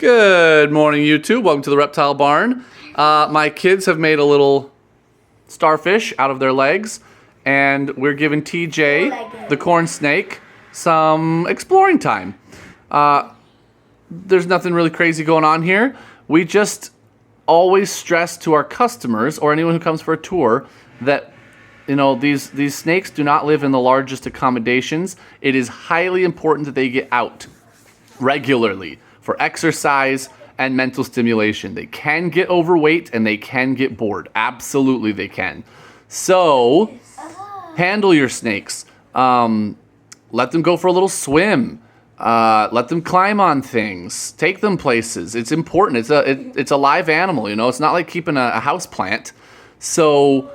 Good morning, YouTube. Welcome to the Reptile Barn. My kids have made a little starfish out of their legs, and we're giving TJ, the corn snake, some exploring time. There's nothing really crazy going on here. We just always stress to our customers or anyone who comes for a tour that these snakes do not live in the largest accommodations. It is highly important that they get out regularly for exercise and mental stimulation. They can get overweight and they can get bored. Absolutely they can. So handle your snakes. Let them go for a little swim. Let them climb on things. Take them places. It's important. It's a live animal, It's not like keeping a house plant. So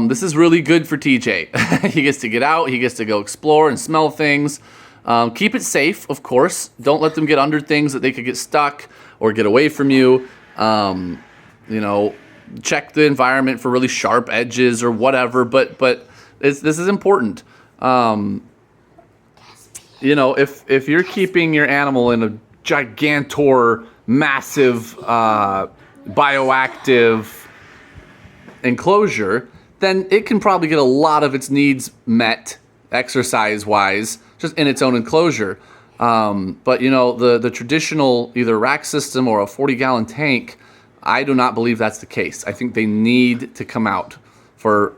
this is really good for TJ. He gets to get out. He gets to go explore and smell things. Keep it safe, of course. Don't let them get under things that they could get stuck or get away from you. Check the environment for really sharp edges or whatever. But this is important. If you're keeping your animal in a gigantor, massive, bioactive enclosure, then it can probably get a lot of its needs met exercise-wise just in its own enclosure. But the traditional either rack system or a 40-gallon tank, I do not believe that's the case. I think they need to come out for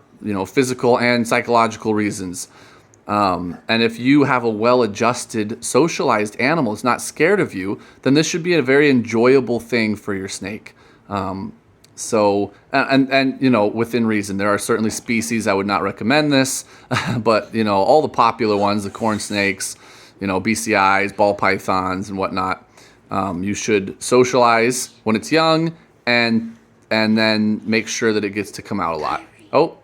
physical and psychological reasons. And if you have a well-adjusted, socialized animal that's not scared of you, then this should be a very enjoyable thing for your snake. Within reason, there are certainly species I would not recommend this, but all the popular ones, the corn snakes, BCIs, ball pythons, and whatnot, you should socialize when it's young, and then make sure that it gets to come out a lot. Oh,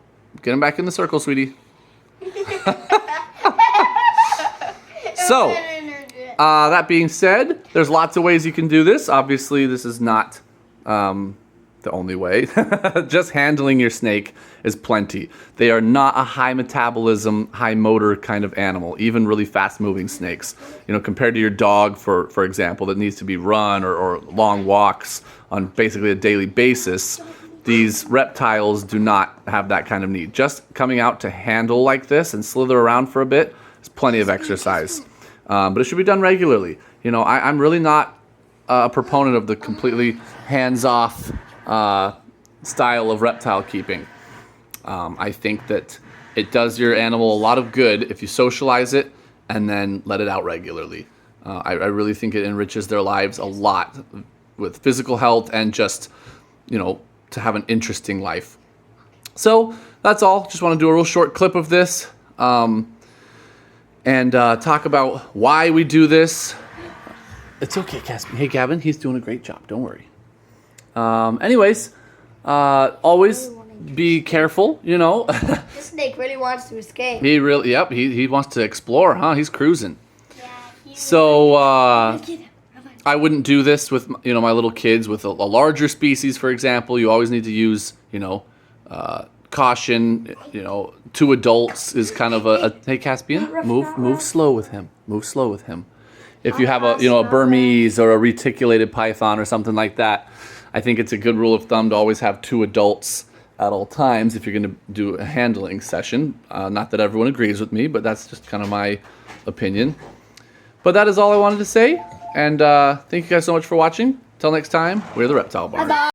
get him back in the circle, sweetie. So, that being said, there's lots of ways you can do this. Obviously, this is not the only way. Just handling your snake is plenty. They are not a high metabolism, high motor kind of animal, even really fast moving snakes. Compared to your dog, for example, that needs to be run or long walks on basically a daily basis, these reptiles do not have that kind of need. Just coming out to handle like this and slither around for a bit is plenty of exercise. But it should be done regularly. I'm really not a proponent of the completely hands-off style of reptile keeping. I think that it does your animal a lot of good if you socialize it and then let it out regularly. I really think it enriches their lives a lot with physical health and just, to have an interesting life. So that's all. Just want to do a real short clip of this and talk about why we do this. It's okay, Caspian. Hey, Gavin, he's doing a great job. Don't worry. Anyways, always be careful, This snake really wants to escape. He wants to explore, huh? He's cruising. Yeah, So, I wouldn't do this with, my little kids with a larger species, for example. You always need to use, caution. 2 adults is kind of a hey, Caspian, move slow with him. Move slow with him. If you have a Burmese or a reticulated python or something like that, I think it's a good rule of thumb to always have 2 adults at all times if you're going to do a handling session. Not that everyone agrees with me, but that's just kind of my opinion. But that is all I wanted to say. And thank you guys so much for watching. Till next time, we're the Reptile Barn.